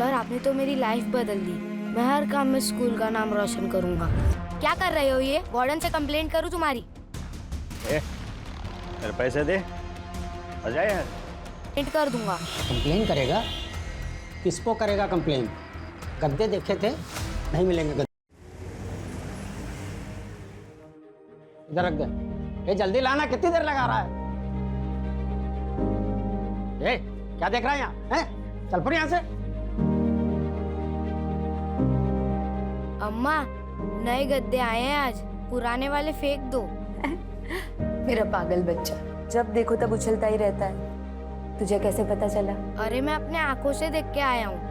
Sir आपने तो मेरी लाइफ बदल दी। मैं हर काम में स्कूल का नाम रोशन करूंगा। क्या कर रहे हो ये? वार्डन से कंप्लेंट करूं तुम्हारी? मेरे पैसे दे, आ जाए यार। कंप्लेंट कर दूंगा। कंप्लेन करेगा? किसको करेगा कंप्लेन? गद्दे देखे थे, नहीं मिलेंगे गद्दे। इधर रख दे। ये जल्दी लाना, कितनी देर लगा रहा है? ए, क्या देख रहा है यहाँ? हैं? चल पड़ यहाँ से। अम्मा नए गद्दे आए हैं आज, पुराने वाले फेंक दो। मेरा पागल बच्चा, जब देखो तब उछलता ही रहता है। तुझे कैसे पता चला? अरे मैं अपने आंखों से देख के आया हूँ।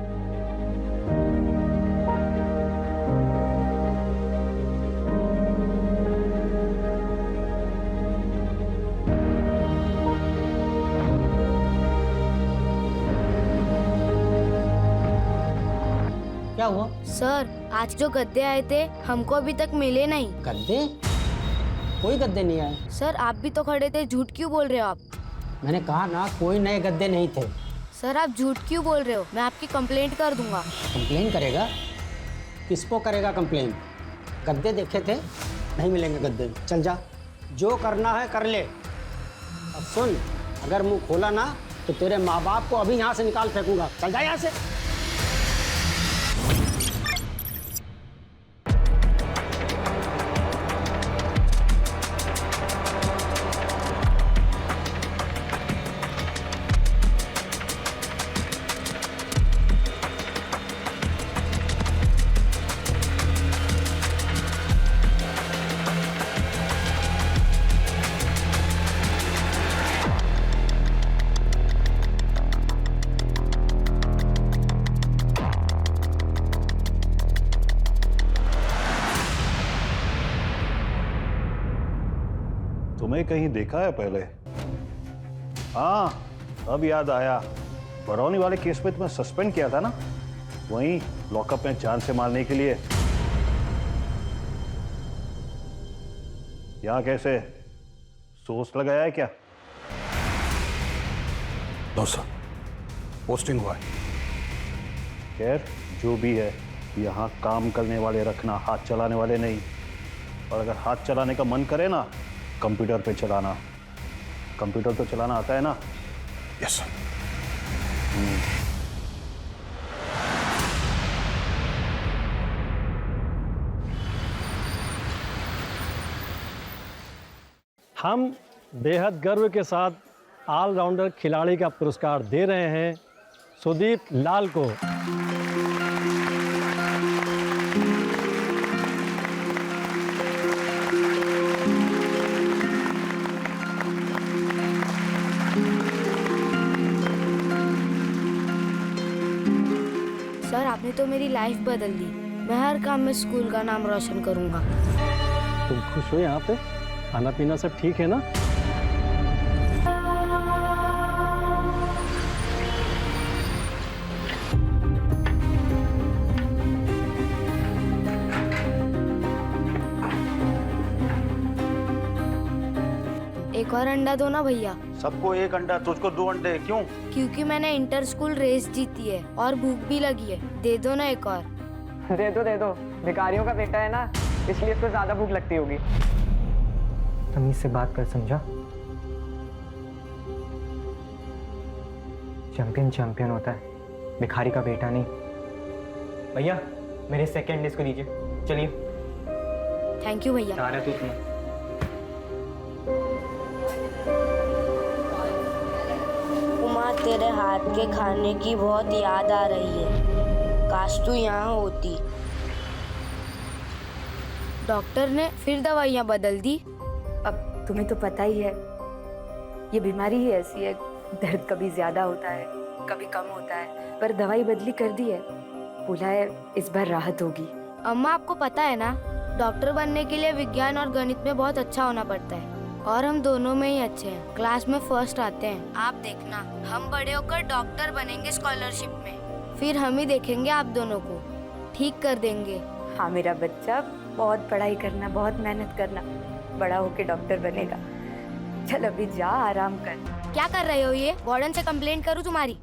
क्या हुआ? सर आज जो गद्दे आए थे हमको अभी तक मिले नहीं। गद्दे? कोई गद्दे नहीं आए। सर आप भी तो खड़े थे, झूठ क्यों बोल रहे हो आप? मैंने कहा ना, कोई नए गद्दे नहीं थे। सर आप झूठ क्यों बोल रहे हो? मैं आपकी कंप्लेंट कर दूंगा। कंप्लेन करेगा? किसको करेगा कंप्लेन? गद्दे देखे थे, नहीं मिलेंगे गद्दे। चल जा, जो करना है कर ले। अब सुन, अगर मुंह खोला ना तो तेरे माँ बाप को अभी यहाँ से निकाल फेंकूंगा। चल जा यहाँ से। तुम्हें कहीं देखा है पहले? हाँ, अब याद आया। बरौनी वाले केस में तुम्हें सस्पेंड किया था ना, वहीं लॉकअप में जान से मारने के लिए। यहाँ कैसे सोच लगाया है क्या? नो सर, पोस्टिंग हुआ है। खैर जो भी है, यहाँ काम करने वाले रखना, हाथ चलाने वाले नहीं। और अगर हाथ चलाने का मन करे ना, कंप्यूटर पे चलाना। कंप्यूटर तो चलाना आता है ना? Yes sir. हम बेहद गर्व के साथ ऑलराउंडर खिलाड़ी का पुरस्कार दे रहे हैं सुदीप लाल को। सर आपने तो मेरी लाइफ बदल दी। मैं हर काम में स्कूल का नाम रोशन करूंगा। तुम खुश हो यहाँ पे? खाना पीना सब ठीक है ना? एक और अंडा दो ना भैया। सबको एक अंडा, तुझको 2 अंडे क्यों? क्योंकि मैंने इंटर स्कूल रेस जीती है और भूख भी लगी है। दे दो ना एक और। दे दो, भिखारियों का बेटा है ना, इसलिए इसको ज्यादा भूख लगती होगी। तमीज से बात कर, समझा? चैंपियन होता है, भिखारी का बेटा नहीं। भैया मेरे सेकंड डिश को दीजिए। चलिए। थैंक यू भैया। सारा तू तुम्हें। उमा तेरे हाथ के खाने की बहुत याद आ रही है। काश तू यहाँ होती। डॉक्टर ने फिर दवाइयाँ बदल दी। अब तुम्हें तो पता ही है, ये बीमारी ही ऐसी है। दर्द कभी ज्यादा होता है, कभी कम होता है, पर दवाई बदली कर दी है। बोला है इस बार राहत होगी। अम्मा आपको पता है ना, डॉक्टर बनने के लिए विज्ञान और गणित में बहुत अच्छा होना पड़ता है और हम दोनों में ही अच्छे हैं। क्लास में फर्स्ट आते हैं। आप देखना, हम बड़े होकर डॉक्टर बनेंगे स्कॉलरशिप में। फिर हम ही देखेंगे आप दोनों को, ठीक कर देंगे। हाँ मेरा बच्चा, बहुत पढ़ाई करना, बहुत मेहनत करना, बड़ा होके डॉक्टर बनेगा। चल अभी जा, आराम कर। क्या कर रहे हो ये? वार्डन से कंप्लेंट करूं तुम्हारी?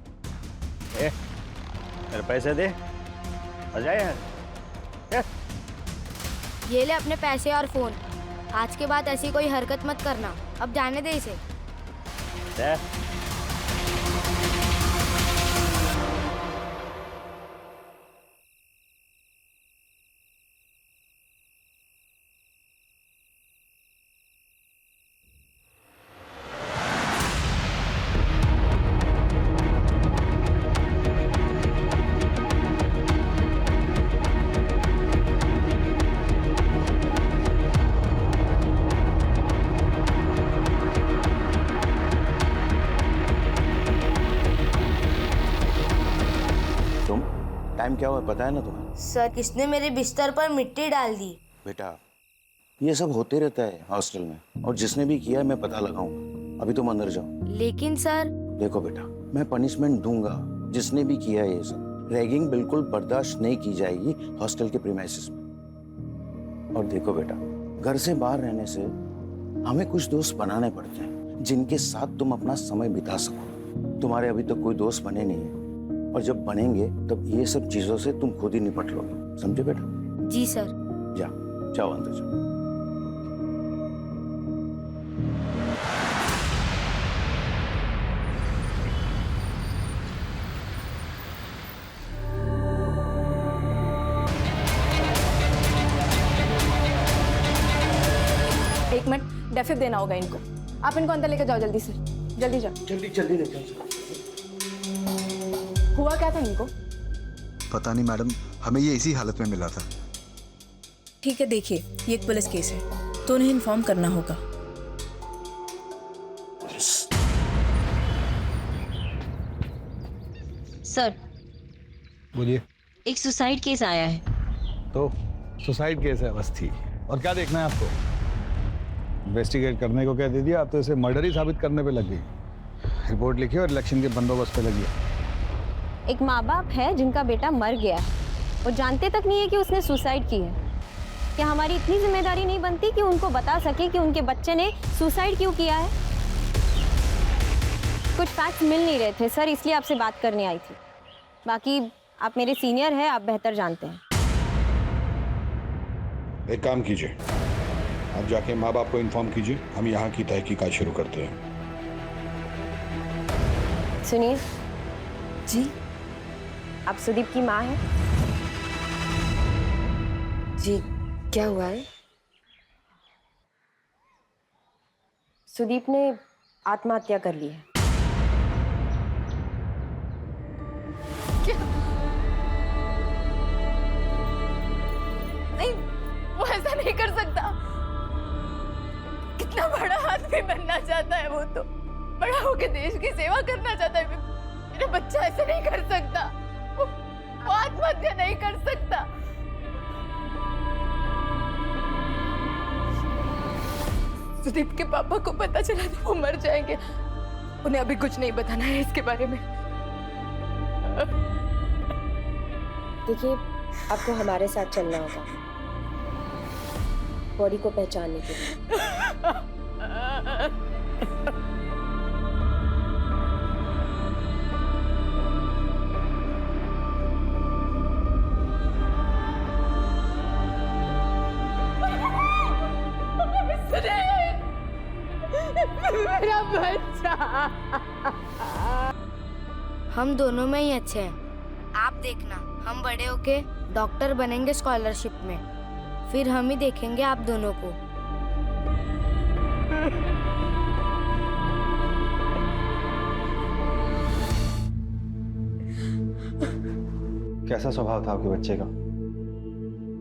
मेरे पैसे दे, आ जाए यहाँ। ये ले अपने पैसे और फोन। आज के बाद ऐसी कोई हरकत मत करना। अब जाने दे इसे। दे। टाइम क्या हुआ पता है ना तुम्हें? सर, किसने मेरे बिस्तर पर मिट्टी डाल दी? बेटा ये सब होते रहता है हॉस्टल में, और जिसने भी किया है मैं पता लगाऊंगा। अभी तुम अंदर जाओ। लेकिन सर। देखो बेटा, मैं पनिशमेंट दूंगा जिसने भी किया है ये सब। रैगिंग बिल्कुल बर्दाश्त नहीं की जाएगी हॉस्टल के प्रीमाइसेस में। और देखो बेटा, घर से बाहर रहने से हमें कुछ दोस्त बनाने पड़ते हैं जिनके साथ तुम अपना समय बिता सको। तुम्हारे अभी तक कोई दोस्त बने नहीं है, और जब बनेंगे तब ये सब चीजों से तुम खुद ही निपट लोगे। समझे बेटा? जी सर। जाओ अंदर जाओ। एक मिनट, डेफिब देना होगा इनको। आप इनको अंदर लेकर जाओ जल्दी से। जल्दी जाओ। जल्दी लेकर जाओ। हुआ क्या था इनको? पता नहीं मैडम, हमें ये इसी हालत में मिला था। ठीक है, देखिए ये एक पुलिस केस है तो उन्हें इन्फॉर्म करना होगा। सर, बोलिए। एक सुसाइड केस आया है। तो सुसाइड केस है बस थी, और क्या देखना है आपको? इन्वेस्टिगेट करने को क्या दे दिया, आप तो इसे मर्डर ही साबित करने पे लग गई। रिपोर्ट लिखी और इलेक्शन के बंदोबस्त पे लगी। एक माँ बाप है जिनका बेटा मर गया है और जानते तक नहीं है कि उसने सुसाइड की है। क्या हमारी इतनी जिम्मेदारी नहीं बनती कि उनको बता सके कि उनके बच्चे ने सुसाइड क्यों किया है? कुछ फैक्ट्स मिल नहीं रहे थे सर, इसलिए आपसे बात करने आई थी। बाकी आप मेरे सीनियर हैं, आप बेहतर जानते हैं। एक काम कीजिए, आप जाके माँ बाप को इन्फॉर्म कीजिए, हम यहाँ की तहकीकात शुरू करते हैं। सुनिए जी। आप सुदीप की माँ हैं? जी, क्या हुआ है? सुदीप ने आत्महत्या कर ली है। क्या? नहीं, वो ऐसा नहीं कर सकता। कितना बड़ा आदमी बनना चाहता है वो, तो बड़ा होकर देश की सेवा करना चाहता है। मेरा बच्चा ऐसा नहीं कर सकता। वो आत्महत्या नहीं कर सकता। सुदीप के पापा को पता चला तो वो मर जाएंगे। उन्हें अभी कुछ नहीं बताना है इसके बारे में। देखिए, आपको हमारे साथ चलना होगा बॉडी को पहचानने के लिए। मेरा बच्चा। हम दोनों में ही अच्छे हैं। आप देखना, हम बड़े होके डॉक्टर बनेंगे स्कॉलरशिप में, फिर हम ही देखेंगे आप दोनों को। कैसा स्वभाव था आपके बच्चे का?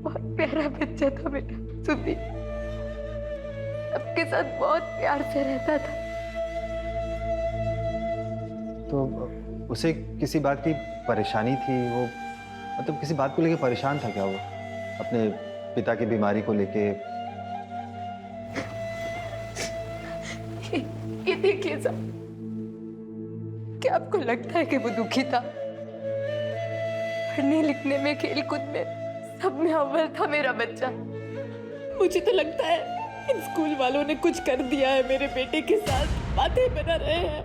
बहुत प्यारा बच्चा था बेटा सुदीप, सबके साथ बहुत प्यार से रहता था। तो उसे किसी बात की परेशानी थी? वो मतलब किसी बात को लेके परेशान था क्या वो, अपने पिता की बीमारी को लेके? ये देखिए साहब, क्या आपको लगता है कि वो दुखी था? पढ़ने लिखने में, खेलकूद में, सब में अव्वल था मेरा बच्चा। मुझे तो लगता है इन स्कूल वालों ने कुछ कर दिया है मेरे बेटे के साथ, बातें बना रहे हैं।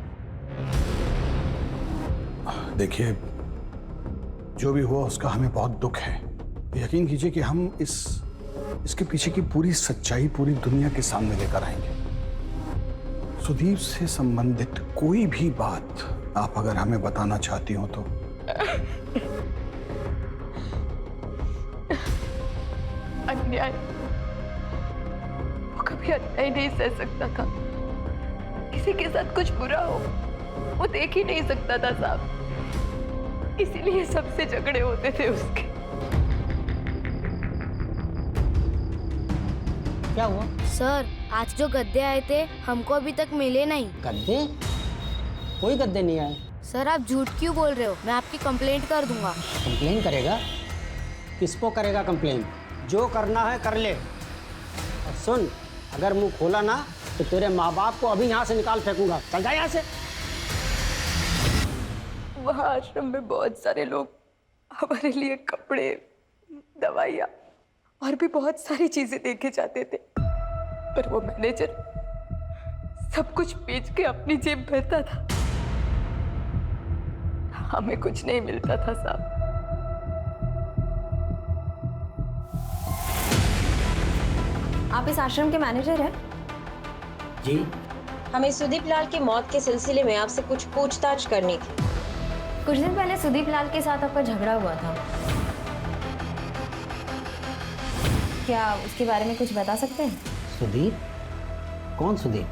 देखिए, जो भी हुआ उसका हमें बहुत दुख है। यकीन कीजिए कि हम इसके पीछे की पूरी सच्चाई पूरी दुनिया के सामने लेकर आएंगे। सुदीप से संबंधित कोई भी बात आप अगर हमें बताना चाहती हो तो। अन्याय, वो कभी अन्याय नहीं सह सकता था। किसी के साथ कुछ बुरा हो वो देख ही नहीं सकता था साहब, इसीलिए सबसे झगड़े होते थे उसके। क्या हुआ? सर, आज जो गद्दे आए थे हमको अभी तक मिले नहीं। गद्दे? कोई गद्दे नहीं आए। सर, आप झूठ क्यों बोल रहे हो? मैं आपकी कंप्लेंट कर दूंगा। कंप्लेन करेगा? किसको करेगा कंप्लेन? जो करना है कर ले। और सुन, अगर मुंह खोला ना तो तेरे माँ बाप को अभी यहाँ से निकाल फेंकूंगा। चल जा यहाँ से। वहाँ आश्रम में बहुत सारे लोग हमारे लिए कपड़े, दवाइयाँ और भी बहुत सारी चीजें देके जाते थे, पर वो मैनेजर सब कुछ बेच के अपनी जेब भरता था। हमें कुछ नहीं मिलता था साहब। आप इस आश्रम के मैनेजर हैं? जी। हमें सुदीप लाल की मौत के सिलसिले में आपसे कुछ पूछताछ करनी थी। कुछ दिन पहले सुदीप लाल के साथ आपका झगड़ा हुआ था, क्या उसके बारे में कुछ बता सकते हैं? सुदीप? कौन सुदीप?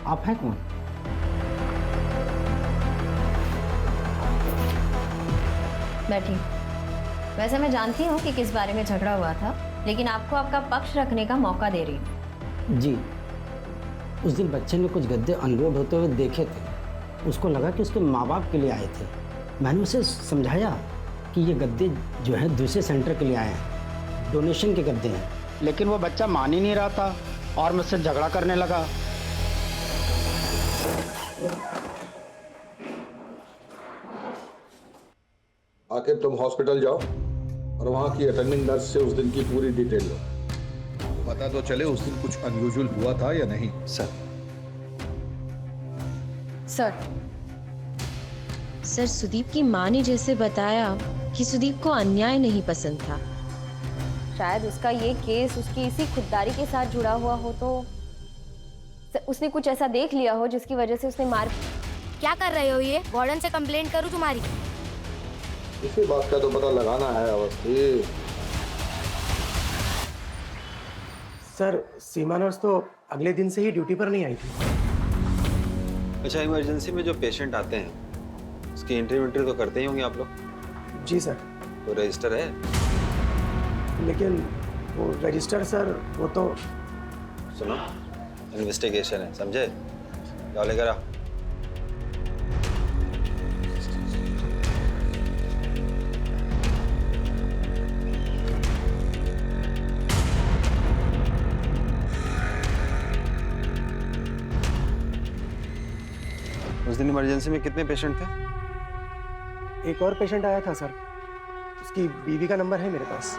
आप हैं कौन? बैठी। वैसे मैं जानती हूँ कि किस बारे में झगड़ा हुआ था, लेकिन आपको आपका पक्ष रखने का मौका दे रही हूँ। जी, उस दिन बच्चे ने कुछ गद्दे अनलोड होते हुए देखे थे। उसको लगा कि उसके माँ बाप के लिए आए थे। मैंने उसे समझाया कि ये गद्दे जो है दूसरे सेंटर के लिए आए हैं, डोनेशन के गद्दे हैं, लेकिन वो बच्चा मान ही नहीं रहा था और मुझसे झगड़ा करने लगा। आखिर तुम हॉस्पिटल जाओ और वहां की अटेंडिंग नर्स से उस दिन की पूरी डिटेल लो। पता तो चले उस दिन कुछ अनयूजुअल हुआ था या नहीं। सर। सर, सुदीप की माँ ने जैसे बताया कि सुदीप को अन्याय नहीं पसंद था। शायद उसका ये केस उसकी इसी खुददारी के साथ जुड़ा हुआ हो, तो उसने कुछ ऐसा देख लिया हो जिसकी वजह से उसने मार। क्या कर रहे हो ये? वार्डन से कंप्लेंट करूँ तुम्हारी? इसी बात का तो पता लगाना है अवस्थी। सर, सीमा नर्स तो अगले दिन से ही ड्यूटी पर नहीं आई थी। अच्छा, इमरजेंसी में जो पेशेंट आते हैं उसकी एंट्री तो करते ही होंगे आप लोग? जी सर। तो रजिस्टर है? लेकिन वो रजिस्टर सर, वो तो। सुनो, इन्वेस्टिगेशन है, समझे? जाओ लेकर आ। उस दिन इमरजेंसी में कितने पेशेंट थे? एक और पेशेंट आया था सर, उसकी बीवी का नंबर है मेरे पास।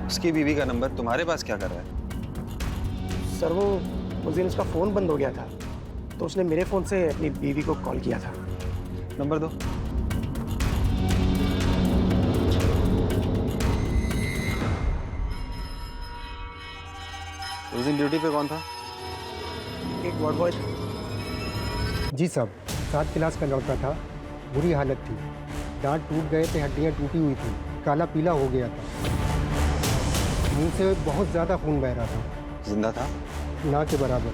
उसकी बीवी का नंबर तुम्हारे पास क्या कर रहा है? सर, वो उस दिन उसका फोन बंद हो गया था, तो उसने मेरे फोन से अपनी बीवी को कॉल किया था। नंबर दो। उस दिन ड्यूटी पे कौन था? एक वार्ड बॉय था। जी साहब, 7 क्लास का लड़का था, बुरी हालत थी, दांत टूट गए थे, हड्डियां टूटी हुई थी, काला पीला हो गया था, मुंह से बहुत ज़्यादा खून बह रहा था। जिंदा था? ना के बराबर,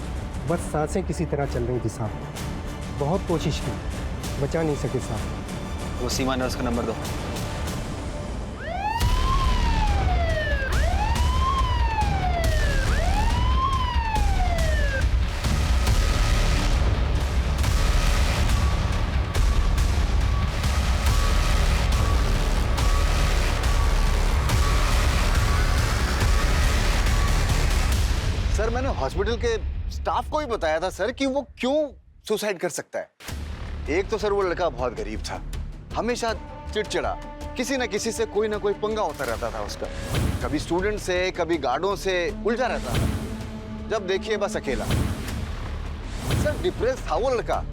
बस सांसें किसी तरह चल रही थी साहब। बहुत कोशिश की, बचा नहीं सके साहब। वो सीमा नर्स का नंबर दो। सर, मैंने हॉस्पिटल के स्टाफ को ही बताया था सर कि वो क्यों सुसाइड कर सकता है। एक तो सर वो लड़का बहुत गरीब था, हमेशा चिड़चिड़ा, किसी न किसी से कोई ना कोई पंगा होता रहता था उसका, कभी स्टूडेंट से कभी गार्डों से उलझा रहता था। जब देखिए बस अकेला। सर, डिप्रेस था वो लड़का।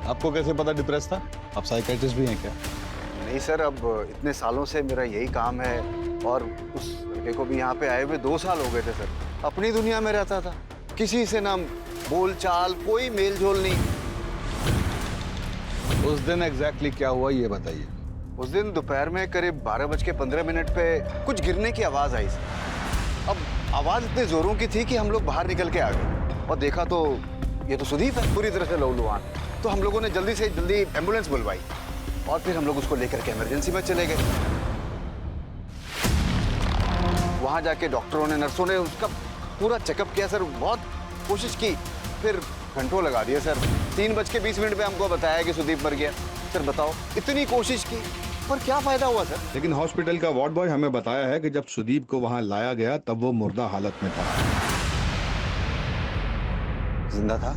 आपको कैसे पता डिप्रेस था? आप साइकियाट्रिस्ट भी हैं क्या? नहीं सर, अब इतने सालों से मेरा यही काम है और उस लड़के को भी यहाँ पे आए हुए 2 साल हो गए थे सर। अपनी दुनिया में रहता था, किसी से ना बोल चाल, कोई मेल जोल नहीं। उस दिन एग्जैक्टली क्या हुआ ये बताइए। उस दिन दोपहर में करीब 12:15 पे कुछ गिरने की आवाज आई सर। अब आवाज इतने जोरों की थी कि हम लोग बाहर निकल के आ गए और देखा तो ये तो सुदीप है, पूरी तरह से लहूलुहान। तो हम लोगों ने जल्दी से जल्दी एम्बुलेंस बुलवाई और फिर हम लोग उसको लेकर के इमरजेंसी में चले गए। वहां जाके डॉक्टरों ने, नर्सों ने उसका पूरा चेकअप किया सर, बहुत कोशिश की, फिर घंटों लगा दिए सर। 3:20 पे हमको बताया कि सुदीप मर गया। सर बताओ, इतनी कोशिश की पर क्या फायदा हुआ सर? लेकिन हॉस्पिटल का वार्ड बॉय हमें बताया है कि जब सुदीप को वहां लाया गया तब वो मुर्दा हालत में था। जिंदा था?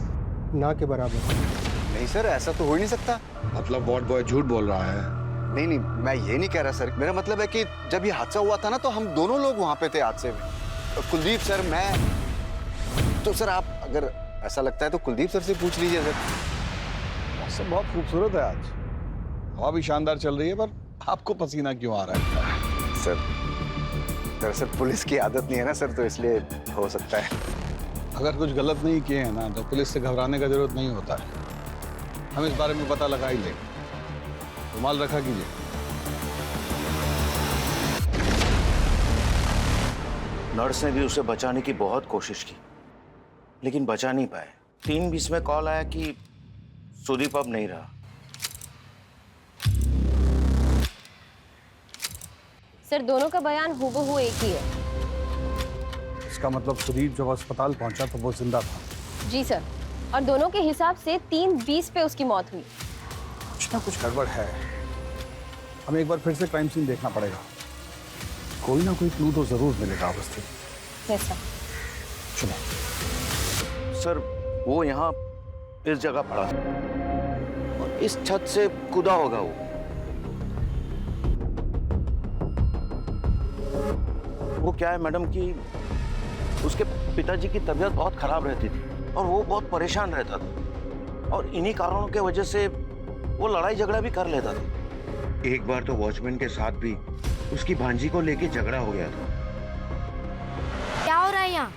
ना के बराबर। नहीं सर, ऐसा तो हो ही नहीं सकता। मतलब वार्ड बॉय झूठ बोल रहा है? नहीं नहीं, मैं ये नहीं कह रहा सर। मेरा मतलब है कि जब ये हादसा हुआ था ना, तो हम दोनों लोग वहां पे थे हादसे में। कुलदीप सर, मैं तो सर, आप अगर ऐसा लगता है तो कुलदीप सर से पूछ लीजिए सर। मौसम बहुत खूबसूरत है आज, हवा भी शानदार चल रही है, पर आपको पसीना क्यों आ रहा है? सर दरअसल पुलिस की आदत नहीं है ना सर, तो इसलिए हो सकता है। अगर कुछ गलत नहीं किए हैं ना तो पुलिस से घबराने का जरूरत नहीं होता है। हम इस बारे में पता लगा ही लेंगे। रुमाल रखा कीजिए। नर्स ने भी उसे बचाने की बहुत कोशिश की, लेकिन बचा नहीं पाए। 3:20 में कॉल आया कि सुदीप अब नहीं रहा। सर, दोनों का बयान हूबहू एक ही है। इसका मतलब सुदीप जब अस्पताल पहुंचा तो वो जिंदा था? जी सर, और दोनों के हिसाब से 3:20 पे उसकी मौत हुई। कुछ ना कुछ गड़बड़ है। हमें एक बार फिर से क्राइम सीन देखना पड़ेगा। कोई ना कोई क्लू तो जरूर मिलेगा अवस्थित। Yes sir. चलो। सर, वो यहाँ इस जगह पड़ा और इस छत से कूदा होगा वो क्या है मैडम कि उसके पिताजी की तबीयत बहुत खराब रहती थी और वो बहुत परेशान रहता था, और इन्हीं कारणों के वजह से वो लड़ाई झगड़ा भी कर लेता था। एक बार तो वॉचमैन के साथ भी उसकी भांजी को लेके झगड़ा हो गया था। क्या हो रहा है यहाँ?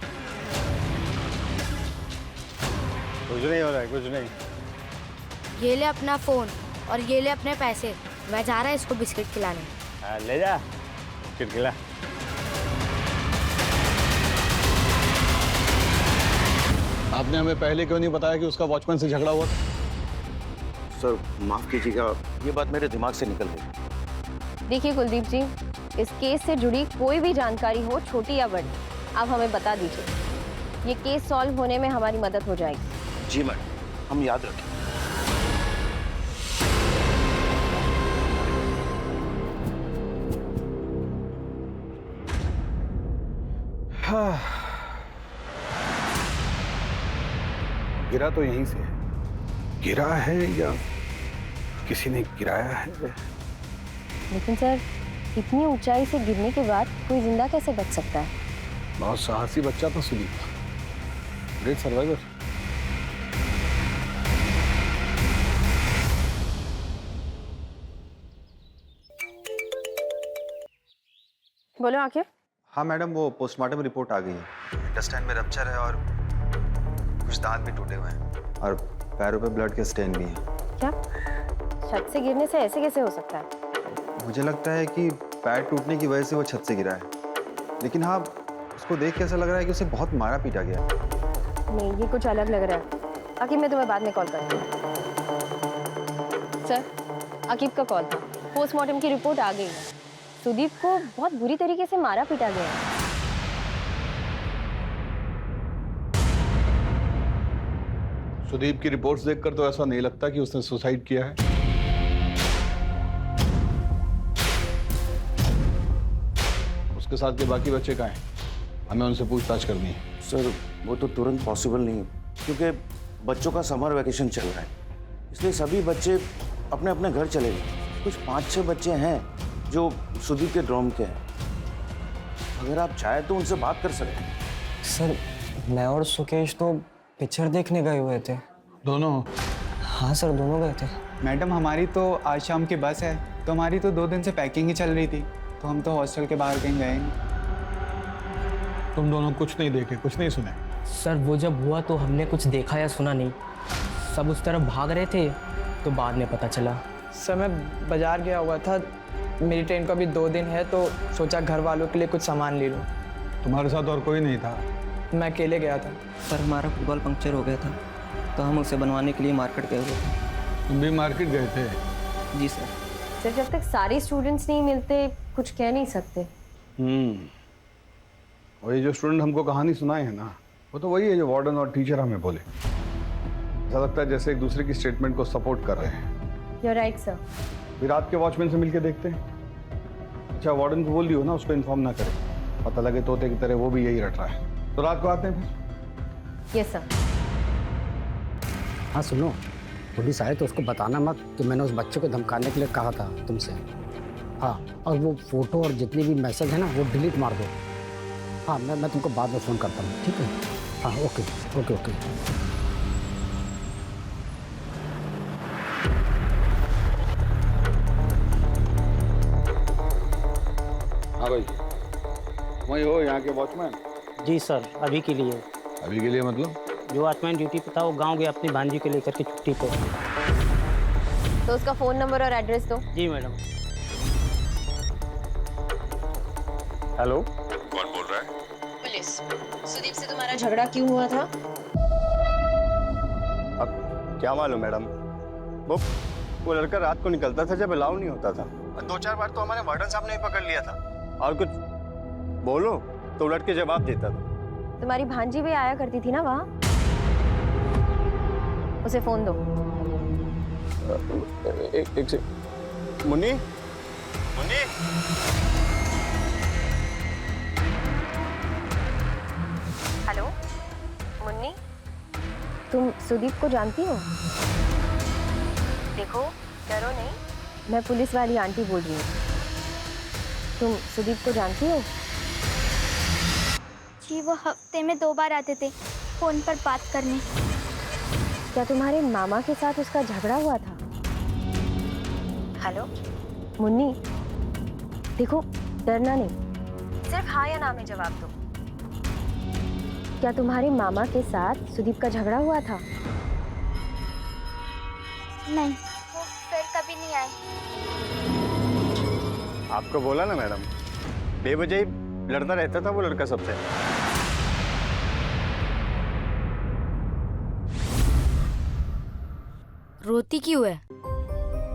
कुछ नहीं हो रहा है, कुछ नहीं। ये ले अपना फोन और ये ले अपने पैसे। मैं जा रहा है इसको बिस्किट खिलाने। ले जा बिस्किट खिला। आपने हमें पहले क्यों नहीं बताया कि उसका वॉचमैन से झगड़ा हुआ था? सर माफ कीजिएगा, ये बात मेरे दिमाग से निकल गई। देखिए कुलदीप जी, इस केस से जुड़ी कोई भी जानकारी हो, छोटी या बड़ी, आप हमें बता दीजिए। ये केस सॉल्व होने में हमारी मदद हो जाएगी। जी मैडम, हम याद रखें। गिरा तो यहीं से है। गिरा है या किसी ने गिराया है? लेकिन सर, इतनी ऊंचाई से गिरने के बाद कोई जिंदा कैसे बच सकता है? बहुत साहसी बच्चा था सुदीप, ग्रेट सर्वाइवर। बोलो आखिर। हाँ मैडम, वो पोस्टमार्टम रिपोर्ट आ गई है। इंटेस्टाइन में रप्चर है और कुछ दांत भी टूटे हुए हैं और पैरों पे ब्लड के स्टेन भी हैं। क्या छत से गिरने से ऐसे कैसे हो सकता है? मुझे लगता है कि पैर टूटने की वजह से वो छत से गिरा है, लेकिन हाँ, उसको देख के ऐसा लग रहा है कि उसे बहुत मारा पीटा गया। नहीं, ये कुछ अलग लग रहा है। आकिब, मैं तुम्हें बाद में कॉल करती हूँ। सर, आकिब का कॉल था। पोस्टमार्टम की रिपोर्ट आ गई है। सुदीप को बहुत बुरी तरीके से मारा पीटा गया है। सुदीप की रिपोर्ट्स देखकर तो ऐसा नहीं लगता कि उसने सुसाइड किया है। उसके साथ के बाकी बच्चे कहाँ हैं? हमें उनसे पूछताछ करनी है। सर वो तो तुरंत पॉसिबल नहीं है, क्योंकि बच्चों का समर वैकेशन चल रहा है, इसलिए सभी बच्चे अपने अपने घर चले गए। कुछ 5-6 बच्चे हैं जो सुदीप के ड्रॉम के हैं। अगर आप चाहे तो उनसे बात कर सकते हैं। सर, मैं और सुकेश तो पिक्चर देखने गए हुए थे। दोनों? हाँ सर, दोनों गए थे। मैडम हमारी तो आज शाम की बस है, तो हमारी तो 2 दिन से पैकिंग ही चल रही थी, तो हम तो हॉस्टल के बाहर कहीं गए नहीं। तुम दोनों कुछ नहीं देखे, कुछ नहीं सुने? सर वो जब हुआ तो हमने कुछ देखा या सुना नहीं, सब उस तरफ भाग रहे थे तो बाद में पता चला। सर मैं बाजार गया हुआ था, मेरी ट्रेन का भी 2 दिन है तो सोचा घर वालों के लिए कुछ सामान ले लूँ। तुम्हारे साथ और कोई नहीं था? मैं अकेले गया था। सर हमारा फुटबॉल पंक्चर हो गया था तो हम उसे बनवाने के लिए मार्केट गए हुए थे। तुम भी मार्केट गए थे? जी सर। सर जब तक सारे स्टूडेंट्स नहीं मिलते कुछ कह नहीं सकते। और ये जो स्टूडेंट हमको कहानी सुनाए हैं ना, वो तो वही है जो वार्डन और टीचर हमें बोले। ऐसा लगता है जैसे एक दूसरे की स्टेटमेंट को सपोर्ट कर रहे हैं। You're right, sir. फिर रात के वॉचमैन से मिलके देखते हैं। अच्छा वार्डन को बोल दियो ना उसको इन्फॉर्म ना करे, पता लगे तोते की तरह वो भी यही रट रहा है। तो रात को आते हैं फिर। Yes, sir. हाँ सुनो, पुलिस आए तो उसको बताना मत कि मैंने उस बच्चे को धमकाने के लिए कहा था तुमसे। हाँ, और वो फोटो और जितने भी मैसेज है ना वो डिलीट मार दो। हाँ मैं तुमको बाद में फ़ोन करता हूँ, ठीक है? हाँ ओके ओके ओके। हाँ भाई, वही हो यहाँ के वॉचमैन? जी सर, अभी के लिए। अभी के लिए मतलब? जो वॉचमैन ड्यूटी पे था वो गांव गया अपनी भांजी को लेकर के छुट्टी पे। तो उसका फ़ोन नंबर और एड्रेस दो। जी मैडम। हेलो, कौन बोल रहा है? पुलिस। सुदीप से तुम्हारा झगड़ा क्यों हुआ था? अब क्या मालूम मैडम, वो लड़का रात को निकलता था जब अलाउ नहीं होता था। 2-4 बार तो हमारे वार्डन साहब ने ही पकड़ लिया था, और कुछ बोलो तो उलट के जवाब देता था। तुम्हारी भांजी भी आया करती थी ना वहाँ? उसे फ़ोन दो। एक से मुन्नी, मुन्नी। हेलो मुन्नी, तुम सुदीप को जानती हो? देखो डरो नहीं, मैं पुलिस वाली आंटी बोल रही हूँ। तुम सुदीप को जानती हो? जी वो हफ्ते में 2 बार आते थे फोन पर बात करने। क्या तुम्हारे मामा के साथ उसका झगड़ा हुआ था? हेलो मुन्नी, देखो डरना नहीं, सिर्फ हाँ या ना में जवाब दो। क्या तुम्हारे मामा के साथ सुदीप का झगड़ा हुआ था? नहीं, वो फिर कभी नहीं आए। आपको बोला ना मैडम, बेवजह ही लड़ता रहता था वो लड़का सबसे। रोती क्यों है?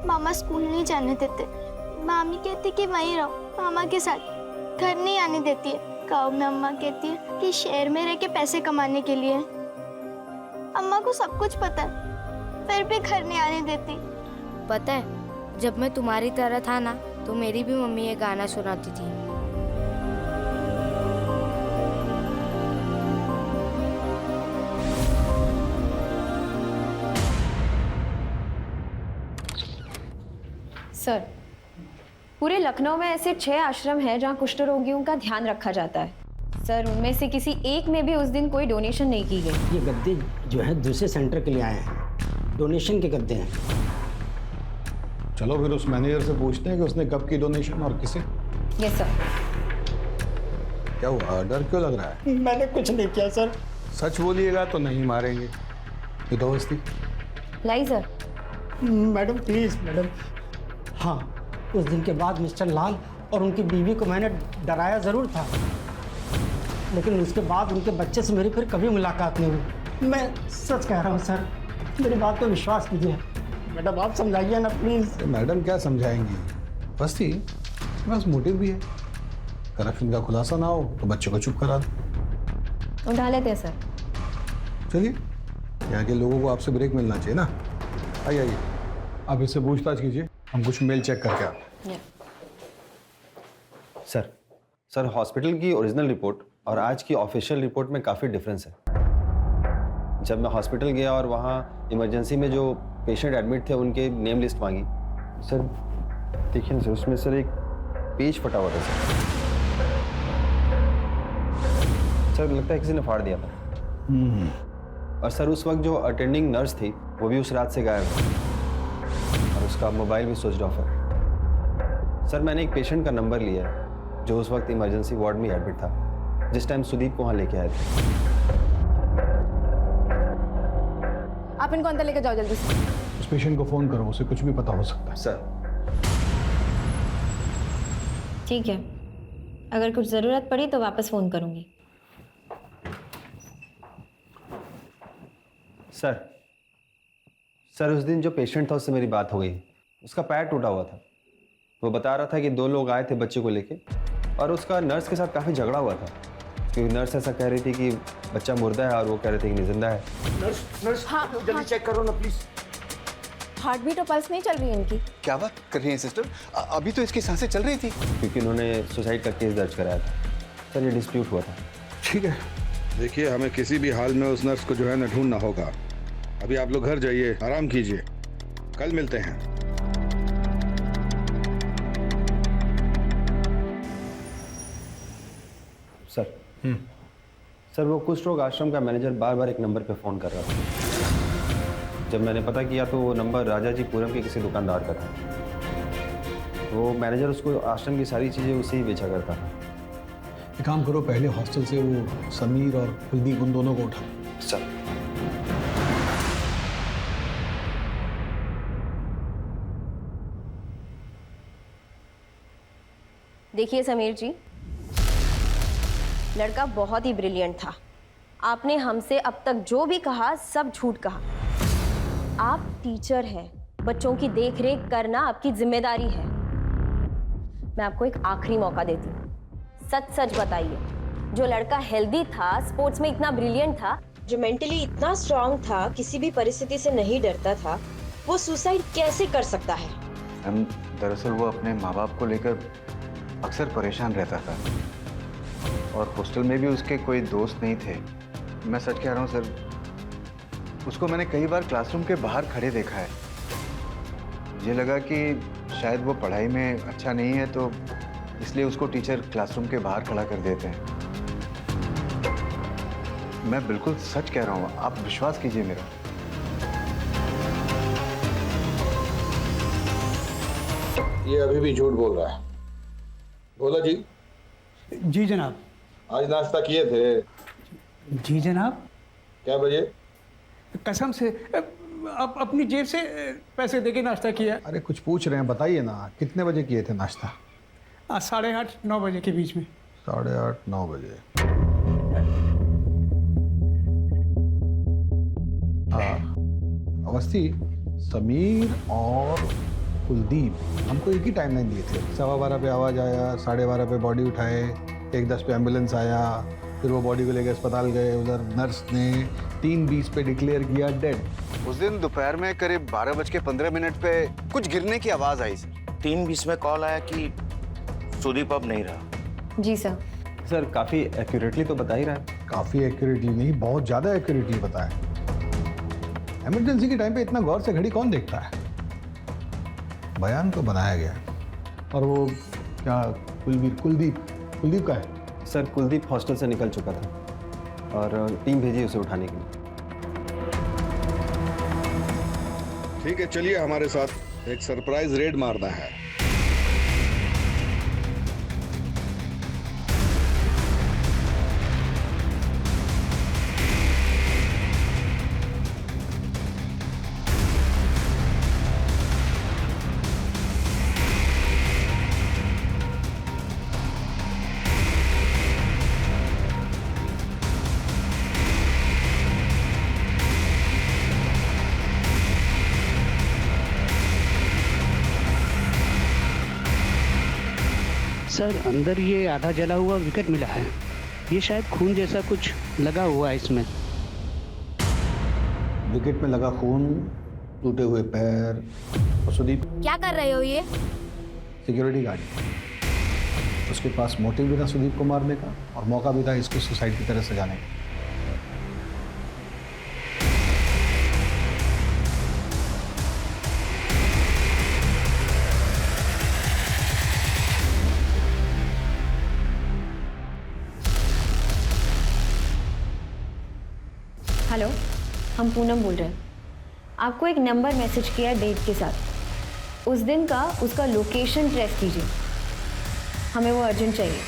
मामा स्कूल नहीं जाने देते। मामी कहती कि वहीं रहो मामा के साथ, घर नहीं आने देती है। गाँव में अम्मा कहती है कि शहर में रह के पैसे कमाने के लिए। अम्मा को सब कुछ पता है, फिर भी घर नहीं आने देती। पता है जब मैं तुम्हारी तरह था ना तो मेरी भी मम्मी ये गाना सुनाती थी। सर, पूरे लखनऊ में ऐसे 6 आश्रम हैं जहां कुष्ठ रोगियों का ध्यान रखा जाता है। सर उनमें से किसी एक में भी उस दिन कोई डोनेशन नहीं की गई। ये गद्दे जो है दूसरे सेंटर के लिए आए हैं, डोनेशन के गद्दे हैं। चलो फिर उस मैनेजर से पूछते हैं कि उसने कब की डोनेशन और किसे। Yes sir. क्या हुआ, डर क्यों लग रहा है? मैंने कुछ नहीं किया सर। सच बोलिएगा तो नहीं मारेंगे। ये दोस्ती। लाई सर। Madam please madam. हाँ, उस दिन के बाद मिस्टर लाल और उनकी बीवी को मैंने डराया ज़रूर था, लेकिन उसके बाद उनके बच्चे से मेरी फिर कभी मुलाकात नहीं हुई। मैं सच कह रहा हूँ सर, मेरी बात पे विश्वास कीजिए। मैडम आप समझाइए ना प्लीज़। मैडम क्या समझाएंगी, बस थी बस मोटिव भी है। करप्शन का खुलासा ना हो तो बच्चों को चुप करा दो। उठा लेते हैं सर। चलिए, यहाँ के लोगों को आपसे ब्रेक मिलना चाहिए ना। आइए आप इससे पूछताछ कीजिए, हम कुछ मेल चेक करके आते हैं। सर हॉस्पिटल की ओरिजिनल रिपोर्ट और आज की ऑफिशियल रिपोर्ट में काफ़ी डिफरेंस है। जब मैं हॉस्पिटल गया और वहाँ इमरजेंसी में जो पेशेंट एडमिट थे उनके नेम लिस्ट मांगी, सर देखिए ना सर, उसमें सर एक पेज फटा हुआ था सर लगता है किसी ने फाड़ दिया था। और सर उस वक्त जो अटेंडिंग नर्स थी वो भी उस रात से गायब है। उसका मोबाइल भी स्विच ऑफ है। सर मैंने एक पेशेंट का नंबर लिया है जो उस वक्त इमरजेंसी वार्ड में एडमिट था, जिस टाइम सुदीप को वहाँ लेके आए थे। आप इनको अंदर लेकर जाओ जल्दी से। उस पेशेंट को फोन करो, उसे कुछ भी पता हो सकता है। सर ठीक है, अगर कुछ ज़रूरत पड़ी तो वापस फ़ोन करूँगी। सर उस दिन जो पेशेंट था उससे मेरी बात हो गई। उसका पैर टूटा हुआ था। वो बता रहा था कि 2 लोग आए थे बच्चे को लेके और उसका नर्स के साथ काफ़ी झगड़ा हुआ था, क्योंकि नर्स ऐसा कह रही थी कि बच्चा मुर्दा है और वो कह रहे थे कि नहीं जिंदा है। नर्स हाँ, जल्दी चेक करो ना प्लीज। हार्ट बीट और पल्स नहीं चल रही है इनकी। क्या बात कर रही हैं सिस्टर? अभी तो इसकी सांसें चल रही थी। क्योंकि उन्होंने सुसाइड का केस दर्ज कराया था। सर ये डिस्प्यूट हुआ था। ठीक है, देखिए हमें किसी भी हाल में उस नर्स को जो है ना ढूंढना होगा। अभी आप लोग घर जाइए, आराम कीजिए, कल मिलते हैं। सर वो कुष्ठ रोग आश्रम का मैनेजर बार बार एक नंबर पे फ़ोन कर रहा था। जब मैंने पता किया तो वो नंबर राजाजीपुरम के किसी दुकानदार का था। वो मैनेजर उसको आश्रम की सारी चीज़ें उसे ही बेचा करता था। एक काम करो, पहले हॉस्टल से वो समीर और कुलदीप उन दोनों को उठा। सर देखिए समीर जी, लड़का बहुत ही ब्रिलियंट था। आपने हमसे अब तक जो भी कहा सब झूठ कहा। आप टीचर हैं, बच्चों की देख रेख करना आपकी जिम्मेदारी है। मैं आपको एक आखिरी मौका देती हूँ, सच सच बताइए, जो लड़का हेल्दी था, स्पोर्ट्स में इतना ब्रिलियंट था, जो मेंटली इतना स्ट्रांग था, किसी भी परिस्थिति से नहीं डरता था, वो सुसाइड कैसे कर सकता है? हम दरअसल वो अपने माँ बाप को लेकर अक्सर परेशान रहता था और हॉस्टल में भी उसके कोई दोस्त नहीं थे। मैं सच कह रहा हूँ सर, उसको मैंने कई बार क्लासरूम के बाहर खड़े देखा है। मुझे लगा कि शायद वो पढ़ाई में अच्छा नहीं है, तो इसलिए उसको टीचर क्लासरूम के बाहर खड़ा कर देते हैं। मैं बिल्कुल सच कह रहा हूँ, आप विश्वास कीजिए मेरा। ये अभी भी झूठ बोल रहा है। बोला जी। जी जनाब। आज नाश्ता किए थे? जी जनाब। क्या बजे? कसम से अब अपनी जेब से पैसे देके नाश्ता किया। अरे कुछ पूछ रहे हैं, बताइए ना, कितने बजे किए थे नाश्ता? 8:30-9 बजे के बीच में। 8:30-9 बजे। हाँ अवस्थी, समीर और कुलदीप हमको एक ही टाइम लाइन दिए थे। 12:15 पे आवाज़ आया, 12:30 पे बॉडी उठाए, 1:10 पे एम्बुलेंस आया, फिर वो बॉडी को लेकर अस्पताल गए। उधर नर्स ने 3:20 पे डिक्लेयर किया डेड। उस दिन दोपहर में करीब 12:15 पे कुछ गिरने की आवाज़ आई सर। 3:20 में कॉल आया कि सुदीप अब नहीं रहा। जी सर। सर काफ़ी एक्यूरेटली तो बता ही रहा है। काफ़ी एक्यूरेटली नहीं, बहुत ज़्यादा एक्यूरेटली बताया। इमरजेंसी के टाइम पे इतना गौर से घड़ी कौन देखता है? बयान तो बनाया गया। और वो क्या कुलदीप का है? सर कुलदीप हॉस्टल से निकल चुका था और टीम भेजी उसे उठाने के लिए। ठीक है, चलिए हमारे साथ, एक सरप्राइज रेड मारना है। सर अंदर ये आधा जला हुआ विकेट मिला है, ये शायद खून जैसा कुछ लगा हुआ है इसमें। विकेट में लगा खून, टूटे हुए पैर। और सुदीप क्या कर रहे हो ये? Security guard. उसके पास मोटिव भी था सुदीप को मारने का और मौका भी था इसको सुसाइड की तरह सजाने का। हेलो, हम पूनम बोल रहे हैं। आपको एक नंबर मैसेज किया है डेट के साथ। उस दिन का उसका लोकेशन ट्रेस कीजिए, हमें वो अर्जेंट चाहिए।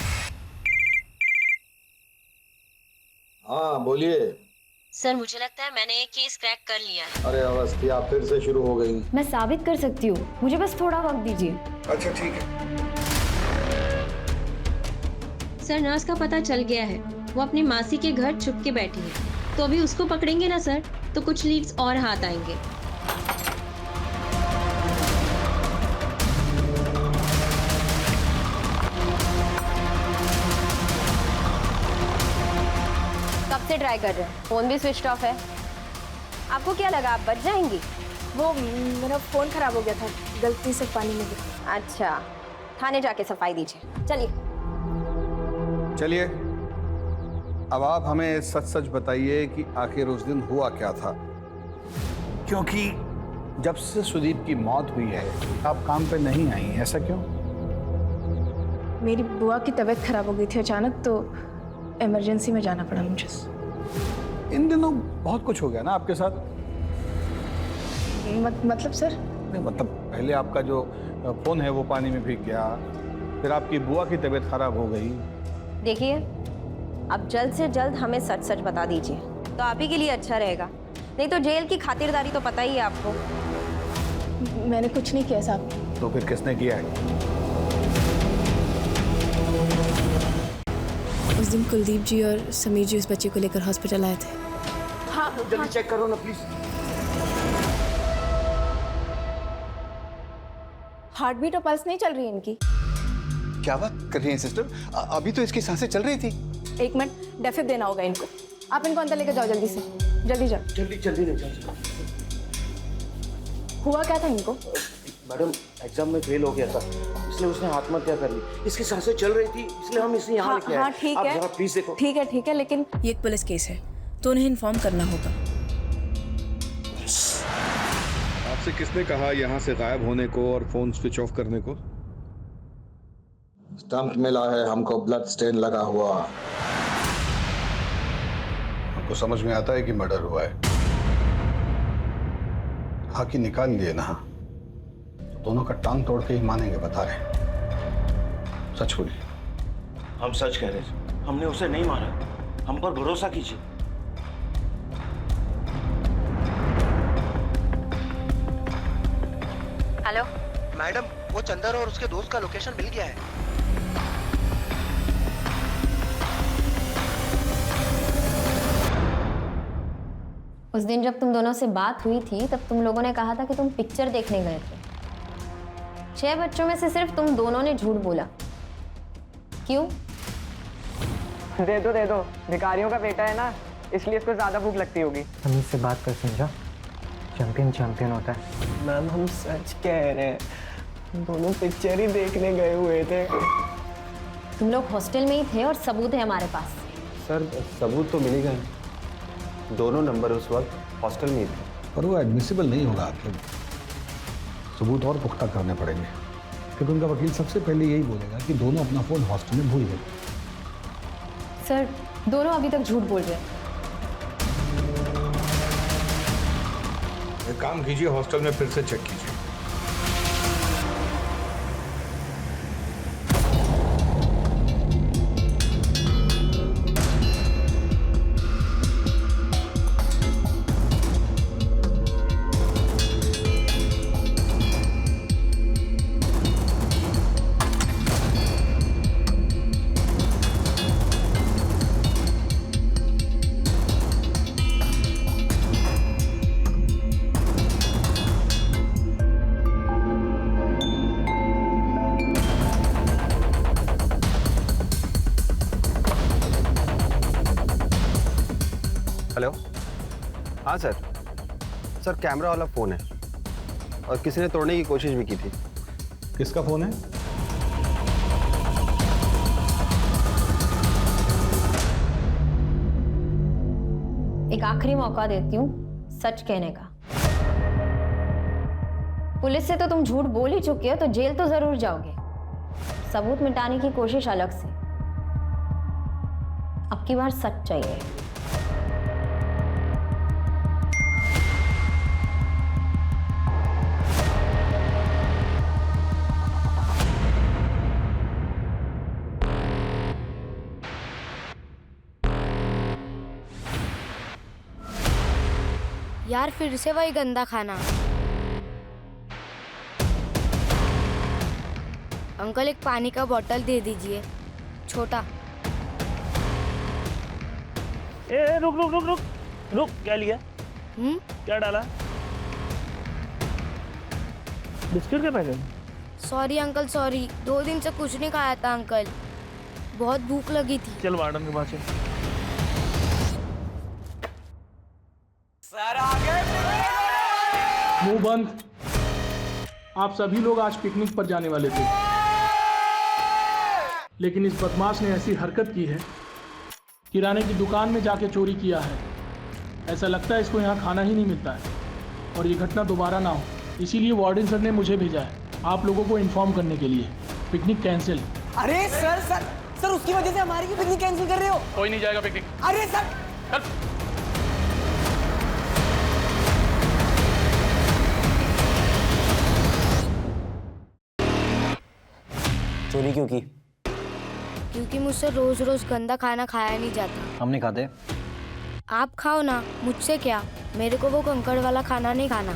हाँ बोलिए। सर मुझे लगता है मैंने ये केस क्रैक कर लिया है। अरे अवस्थी आप फिर से शुरू हो गई। मैं साबित कर सकती हूँ, मुझे बस थोड़ा वक्त दीजिए। अच्छा ठीक है। सर नर्स का पता चल गया है, वो अपनी मासी के घर छुप के बैठी है, तो अभी उसको पकड़ेंगे ना सर तो कुछ लीड्स और हाथ आएंगे। कब से ट्राई कर रहे हैं, फोन भी स्विच ऑफ है। आपको क्या लगा आप बच जाएंगी? वो मेरा फ़ोन ख़राब हो गया था, गलती से पानी में गिरा। अच्छा, थाने जाके सफाई दीजिए। चलिए चलिए, अब आप हमें सच सच बताइए कि आखिर उस दिन हुआ क्या था, क्योंकि जब से सुदीप की मौत हुई है आप काम पे नहीं आई, ऐसा क्यों? मेरी बुआ की तबीयत खराब हो गई थी अचानक, तो इमरजेंसी में जाना पड़ा मुझे। इन दिनों बहुत कुछ हो गया ना आपके साथ। मतलब सर? नहीं मतलब पहले आपका जो फोन है वो पानी में भीग गया, फिर आपकी बुआ की तबीयत खराब हो गई। देखिए, अब जल्द से जल्द हमें सच सच बता दीजिए, तो आप ही के लिए अच्छा रहेगा। नहीं तो जेल की खातिरदारी तो पता ही है आपको। मैंने कुछ नहीं किया साहब। तो फिर किसने किया है? उस दिन कुलदीप जी और समीर जी उस बच्चे को लेकर हॉस्पिटल आए थे। हाँ जल्दी चेक करो ना प्लीज। हार्ट बीट और पल्स नहीं चल रही है इनकी। क्या बात कर रही हैं सिस्टर? अभी तो इसकी सांसें चल रही थी। एक मिनट, डेफिब देना होगा इनको। आप इनको अंदर लेकर जाओ जल्दी से, जल्दी जाओ। जल्दी ले जाओ। हुआ क्या था इनको? मैडम एग्जाम में फेल हो गया था, इसलिए उसने आत्महत्या कर ली। इसकी सांसें चल रही थी, इसलिए हम इसे यहाँ लेके आए। हाँ ठीक है, आप जरा प्लीज देखो। ठीक है, लेकिन ये एक पुलिस केस है तो उन्हें इन्फॉर्म करना होगा। आपसे किसने कहा यहाँ से गायब होने को और फोन स्विच ऑफ करने को? स्टंप मिला है हमको, ब्लड स्टेन लगा हुआ। हमको समझ में आता है कि मर्डर हुआ है, हाँ कि निकाल लिए ना, तो दोनों का टांग तोड़ के ही मानेंगे, बता रहे। सच बोलिए। हम सच कह रहे हैं, हमने उसे नहीं मारा, हम पर भरोसा कीजिए। हेलो मैडम, वो चंदर और उसके दोस्त का लोकेशन मिल गया है। उस दिन जब तुम दोनों से बात हुई थी तब तुम लोगों ने कहा था कि तुम पिक्चर देखने गए थे। 6 बच्चों में से सिर्फ तुम दोनों ने झूठ बोला, क्यों? दे दो, भिखारियों का बेटा है ना, इसलिए इसको ज्यादा भूख लगती होगी। हम इससे बात कर समझा, चैंपियन होता है। मैम हम सच कह रहे हैं, दोनों पिक्चर ही देखने गए हुए थे। तुम लोग हॉस्टल में ही थे और सबूत है हमारे पास। सर सबूत तो मिल ही गए, दोनों नंबर उस वक्त हॉस्टल में ही थे। पर वो एडमिसिबल नहीं होगा आपके, सबूत और पुख्ता करने पड़ेंगे, क्योंकि उनका वकील सबसे पहले यही बोलेगा कि दोनों अपना फोन हॉस्टल में भूल गए। सर दोनों अभी तक झूठ बोल रहे हैं। एक काम कीजिए, हॉस्टल में फिर से चेक कीजिए। हेलो, हाँ सर कैमरा वाला फ़ोन है और किसी ने तोड़ने की कोशिश भी की थी। किसका फ़ोन है? एक आखिरी मौका देती हूँ सच कहने का। पुलिस से तो तुम झूठ बोल ही चुके हो, तो जेल तो जरूर जाओगे। सबूत मिटाने की कोशिश अलग से, अब की बार सच चाहिए। यार फिर से वही गंदा खाना। अंकल एक पानी का बोतल दे दीजिए, छोटा। ए रुक रुक रुक रुक रुक, क्या लिया? क्या डाला? बिस्किट के पैकेट? सॉरी अंकल सॉरी, 2 दिन से कुछ नहीं खाया था अंकल, बहुत भूख लगी थी। चल वार्डन के पास चल। मुंह बंद। आप सभी लोग आज पिकनिक पर जाने वाले थे, लेकिन इस बदमाश ने ऐसी हरकत की है, किराने की दुकान में जाके चोरी किया है। ऐसा लगता है इसको यहाँ खाना ही नहीं मिलता है और ये घटना दोबारा ना हो, इसीलिए वार्डन सर ने मुझे भेजा है आप लोगों को इन्फॉर्म करने के लिए। Picnic cancel. अरे सर सर सर, उसकी वजह से हमारी पिकनिक कैंसिल कर रहे हो? कोई नहीं जाएगा पिकनिक। अरे सर चोरी क्यों की? क्योंकि मुझसे रोज रोज गंदा खाना खाया नहीं जाता। हमने खाते। आप खाओ ना, मुझसे क्या, मेरे को वो कंकड़ वाला खाना नहीं खाना।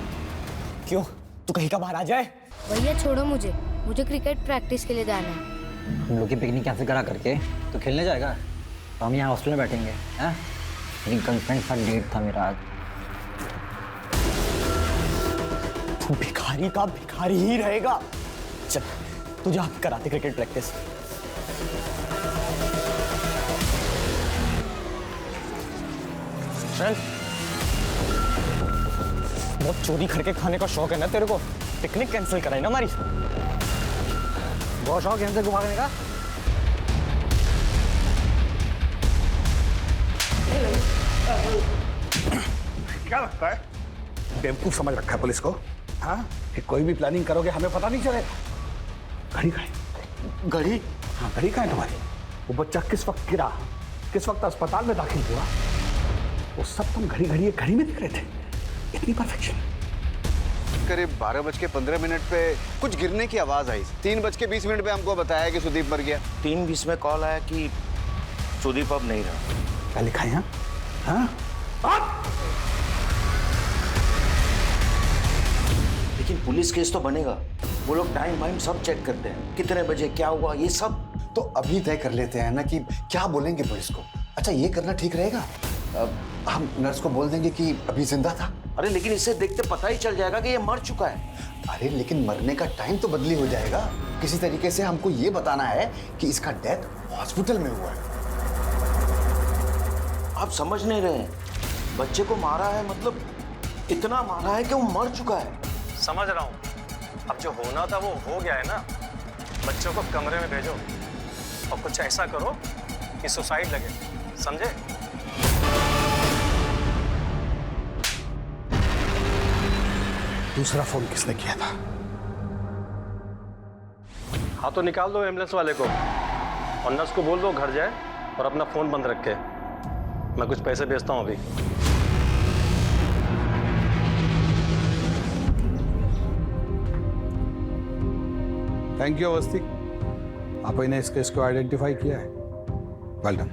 क्यों? तू कहीं का बाहर आ जाए। भैया छोड़ो मुझे क्रिकेट प्रैक्टिस के लिए जाना है। हम लोग की पिकनिक कैंसिल करा करके तो खेलने जाएगा? तो हम यहाँ हॉस्टल में बैठेंगे हैं? मेरी गर्लफ्रेंड का डेट था मेरा आज। तू भिखारी का भिखारी ही रहेगा। चल तुझे आप कराते क्रिकेट प्रैक्टिस। बहुत चोरी करके खाने का शौक है ना तेरे को? पिकनिक कैंसिल कराई ना हमारी। बहुत शौक है हमसे घुमाने का। क्या लगता है बेवकूफ समझ रखा है पुलिस को? हाँ, कि कोई भी प्लानिंग करोगे हमें पता नहीं चलेगा। घड़ी कहाँ है? घड़ी? हाँ, घड़ी कहाँ है तुम्हारी? वो बच्चा किस वक्त गिरा, किस वक्त अस्पताल में दाखिल हुआ, वो सब तुम घड़ी में दिख रहे थे। इतनी परफेक्शन। करीब 12:15 पे कुछ गिरने की आवाज आई। 3:20 पे हमको बताया कि सुदीप मर गया। 3:20 में कॉल आया कि सुदीप अब नहीं रहा। क्या लिखा है यहाँ? हाँ? लेकिन पुलिस केस तो बनेगा। वो लोग टाइम वाइम सब चेक करते हैं, कितने बजे क्या हुआ ये सब। तो अभी तय कर लेते हैं ना कि क्या बोलेंगे पुलिस को। अच्छा ये करना ठीक रहेगा? हम नर्स को बोल देंगे कि अभी जिंदा था। अरे लेकिन इसे देखते पता ही चल जाएगा कि ये मर चुका है। अरे लेकिन मरने का टाइम तो बदली हो जाएगा। किसी तरीके से हमको ये बताना है कि इसका डेथ हॉस्पिटल में हुआ है। आप समझ नहीं रहे हैं, बच्चे को मारा है मतलब इतना मारा है कि वो मर चुका है। समझ रहा हूँ, अब जो होना था वो हो गया है ना। बच्चों को कमरे में भेजो और कुछ ऐसा करो कि सुसाइड लगे, समझे? दूसरा फोन किसने किया था? हाँ तो निकाल दो एम्बुलेंस वाले को और नर्स को बोल दो घर जाए और अपना फोन बंद रखे। मैं कुछ पैसे भेजता हूँ अभी। थैंक यू अवस्थी, आपने इस केस को आइडेंटिफाई किया है। Well done.